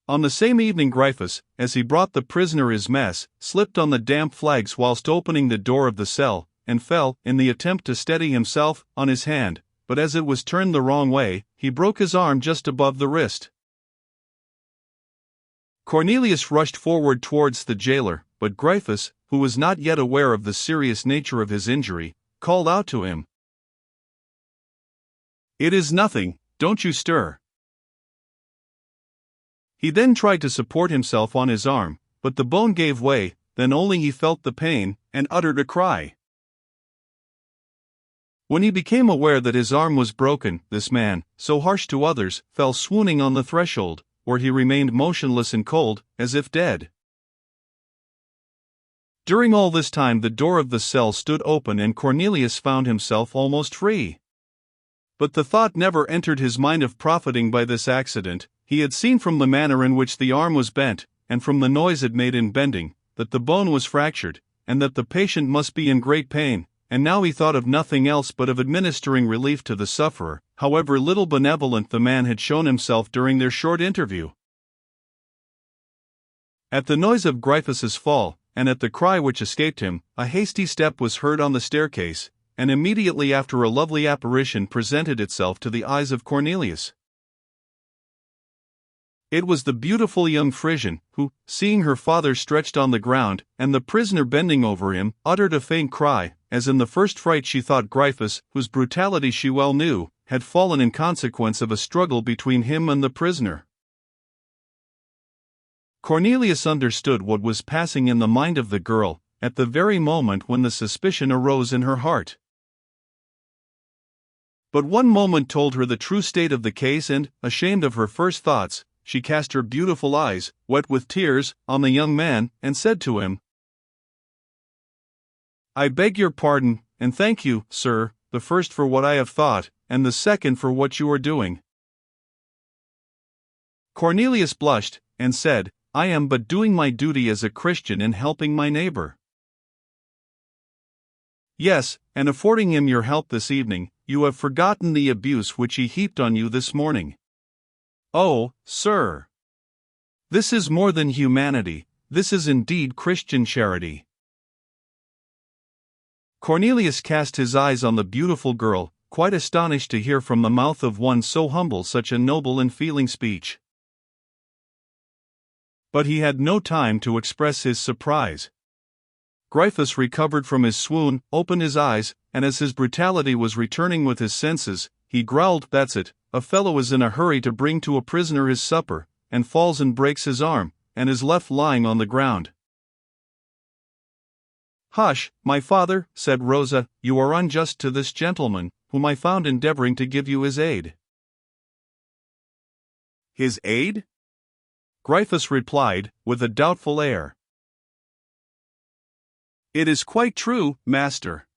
On the same evening Gryphus, as he brought the prisoner his mess, slipped on the damp flags whilst opening the door of the cell, and fell, in the attempt to steady himself, on his hand, but as it was turned the wrong way, he broke his arm just above the wrist. Cornelius rushed forward towards the jailer, but Gryphus, who was not yet aware of the serious nature of his injury, called out to him, "It is nothing, don't you stir." He then tried to support himself on his arm, but the bone gave way, then only he felt the pain, and uttered a cry. When he became aware that his arm was broken, this man, so harsh to others, fell swooning on the threshold, where he remained motionless and cold, as if dead. During all this time the door of the cell stood open and Cornelius found himself almost free. But the thought never entered his mind of profiting by this accident. He had seen from the manner in which the arm was bent, and from the noise it made in bending, that the bone was fractured, and that the patient must be in great pain, and now he thought of nothing else but of administering relief to the sufferer, however little benevolent the man had shown himself during their short interview. At the noise of Gryphus's fall, and at the cry which escaped him, a hasty step was heard on the staircase, and immediately after a lovely apparition presented itself to the eyes of Cornelius. It was the beautiful young Frisian, who, seeing her father stretched on the ground, and the prisoner bending over him, uttered a faint cry, as in the first fright she thought Gryphus, whose brutality she well knew, had fallen in consequence of a struggle between him and the prisoner. Cornelius understood what was passing in the mind of the girl, at the very moment when the suspicion arose in her heart. But one moment told her the true state of the case and, ashamed of her first thoughts, she cast her beautiful eyes, wet with tears, on the young man, and said to him, "I beg your pardon, and thank you, sir, the first for what I have thought, and the second for what you are doing." Cornelius blushed, and said, "I am but doing my duty as a Christian in helping my neighbor." "Yes, and affording him your help this evening, you have forgotten the abuse which he heaped on you this morning." "Oh, sir! This is more than humanity, this is indeed Christian charity." Cornelius cast his eyes on the beautiful girl, quite astonished to hear from the mouth of one so humble such a noble and feeling speech. But he had no time to express his surprise. Gryphus recovered from his swoon, opened his eyes, and as his brutality was returning with his senses, he growled, "That's it, a fellow is in a hurry to bring to a prisoner his supper, and falls and breaks his arm, and is left lying on the ground." "Hush, my father," said Rosa, "you are unjust to this gentleman, whom I found endeavoring to give you his aid." "His aid?" Gryphus replied, with a doubtful air. "It is quite true, master.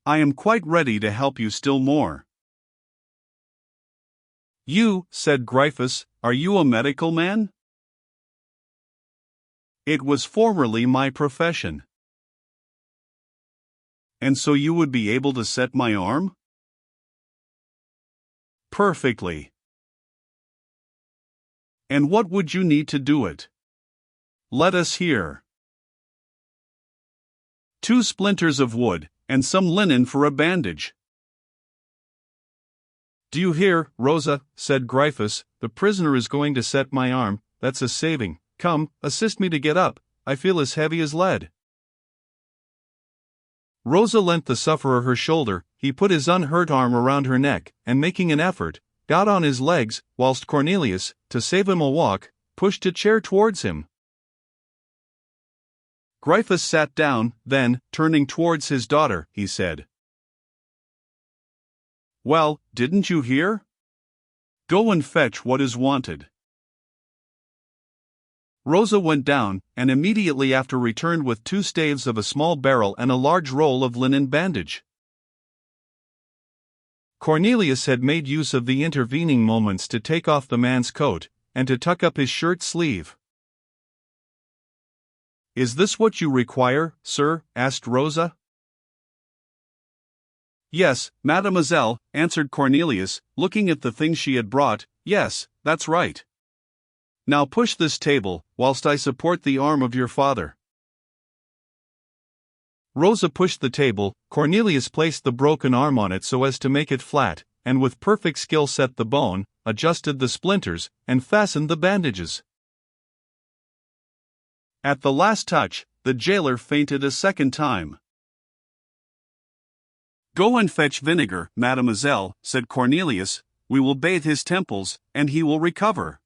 I am quite ready to help you still more." "You," said Gryphus, "are you a medical man?" "It was formerly my profession." "And so you would be able to set my arm?" "Perfectly." "And what would you need to do it?" "Let us hear." "2 splinters of wood, and some linen for a bandage." "Do you hear, Rosa?" said Gryphus, "the prisoner is going to set my arm, that's a saving. Come, assist me to get up, I feel as heavy as lead." Rosa lent the sufferer her shoulder, he put his unhurt arm around her neck, and making an effort, got on his legs, whilst Cornelius, to save him a walk, pushed a chair towards him. Gryphus sat down, then, turning towards his daughter, he said, "Well, didn't you hear? Go and fetch what is wanted." Rosa went down, and immediately after returned with 2 staves of a small barrel and a large roll of linen bandage. Cornelius had made use of the intervening moments to take off the man's coat, and to tuck up his shirt sleeve. "Is this what you require, sir?" asked Rosa. "Yes, mademoiselle," answered Cornelius, looking at the things she had brought. "Yes, that's right." Now push this table, whilst I support the arm of your father. Rosa pushed the table. Cornelius placed the broken arm on it so as to make it flat, and with perfect skill set the bone, adjusted the splinters, and fastened the bandages. At the last touch, the jailer fainted a second time. "Go and fetch vinegar, mademoiselle," said Cornelius. "We will bathe his temples, and he will recover."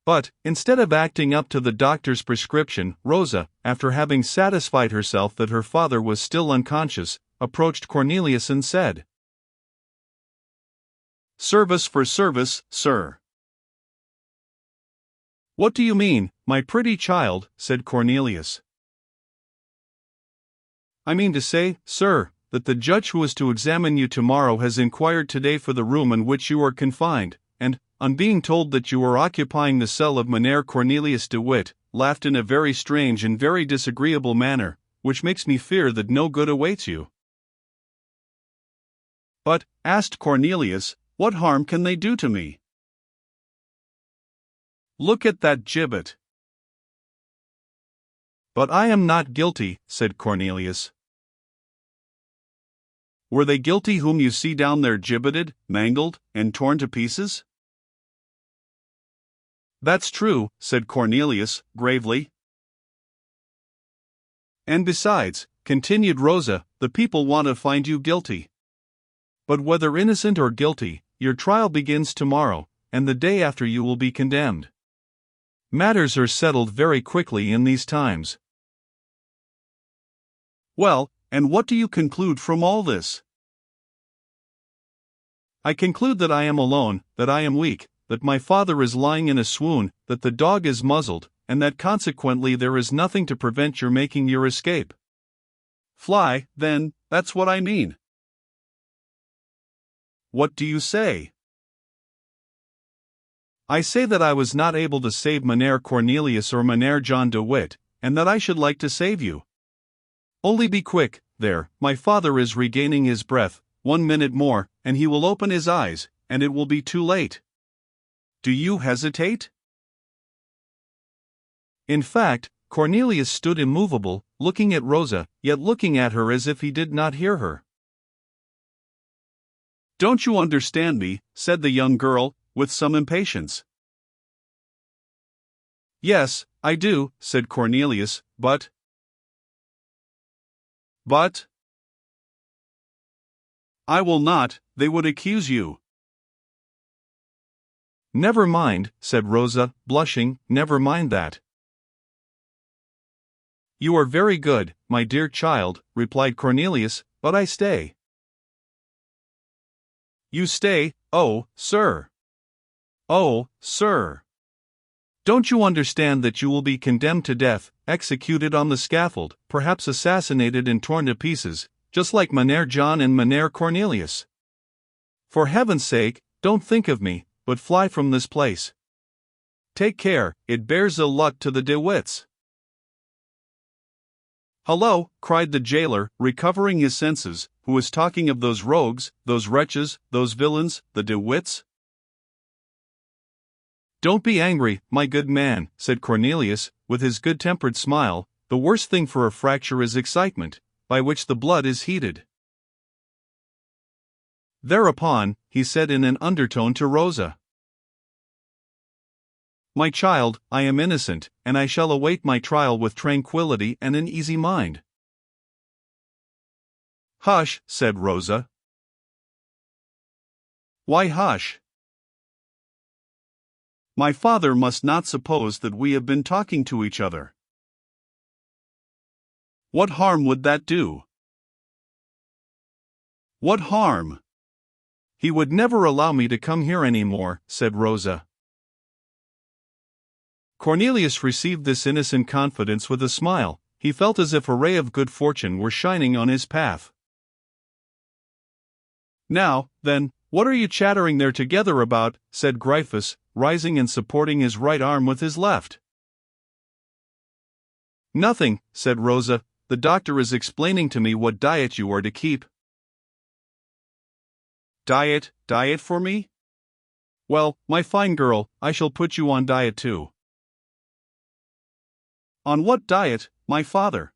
But, instead of acting up to the doctor's prescription, Rosa, after having satisfied herself that her father was still unconscious, approached Cornelius and said, "Service for service, sir." "What do you mean, my pretty child?" said Cornelius. "I mean to say, sir, that the judge who is to examine you tomorrow has inquired today for the room in which you are confined, and, on being told that you are occupying the cell of Mynheer Cornelius de Witt, laughed in a very strange and very disagreeable manner, which makes me fear that no good awaits you." "But," asked Cornelius, "what harm can they do to me?" "Look at that gibbet." "But I am not guilty," said Cornelius. "Were they guilty whom you see down there gibbeted, mangled, and torn to pieces?" "That's true," said Cornelius, gravely. "And besides," continued Rosa, "the people want to find you guilty. But whether innocent or guilty, your trial begins tomorrow, and the day after you will be condemned. Matters are settled very quickly in these times." "Well, and what do you conclude from all this?" "I conclude that I am alone, that I am weak, that my father is lying in a swoon, that the dog is muzzled, and that consequently there is nothing to prevent your making your escape." "Fly, then, that's what I mean." "What do you say?" "I say that I was not able to save Mynheer Cornelius or Mynheer John de Witt, and that I should like to save you. Only be quick, there, my father is regaining his breath, 1 minute more, and he will open his eyes, and it will be too late. Do you hesitate?" In fact, Cornelius stood immovable, looking at Rosa, yet looking at her as if he did not hear her. "Don't you understand me?" said the young girl, with some impatience. "Yes, I do," said Cornelius, but... "I will not, they would accuse you." "Never mind," said Rosa, blushing, "never mind that." "You are very good, my dear child," replied Cornelius, "but I stay." "You stay? Oh, sir! Oh, sir! Don't you understand that you will be condemned to death, executed on the scaffold, perhaps assassinated and torn to pieces, just like Mynheer John and Mynheer Cornelius? For heaven's sake, don't think of me, but fly from this place. Take care, it bears ill luck to the De Witts." "Hullo!" cried the jailer, recovering his senses, "who is talking of those rogues, those wretches, those villains, the De Witts?" "Don't be angry, my good man," said Cornelius, with his good-tempered smile. "The worst thing for a fracture is excitement, by which the blood is heated." Thereupon, he said in an undertone to Rosa, "My child, I am innocent, and I shall await my trial with tranquility and an easy mind." "Hush," said Rosa. "Why hush?" "My father must not suppose that we have been talking to each other." "What harm would that do?" "What harm?" "He would never allow me to come here any more," said Rosa. Cornelius received this innocent confidence with a smile. He felt as if a ray of good fortune were shining on his path. "Now, then, what are you chattering there together about?" said Gryphus, rising and supporting his right arm with his left. "Nothing," said Rosa. "The doctor is explaining to me what diet you are to keep." "Diet for me? Well, my fine girl, I shall put you on diet too. On what diet, my father?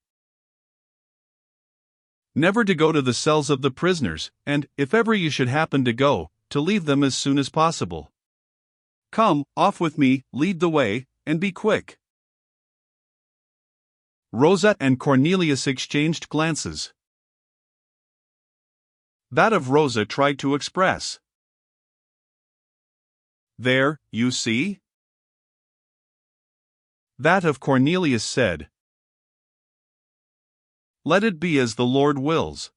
Never to go to the cells of the prisoners, and, if ever you should happen to go, to leave them as soon as possible. Come, off with me, lead the way, and be quick. Rosa and Cornelius exchanged glances. That of Rosa tried to express. There, you see? That of Cornelius said. Let it be as the Lord wills.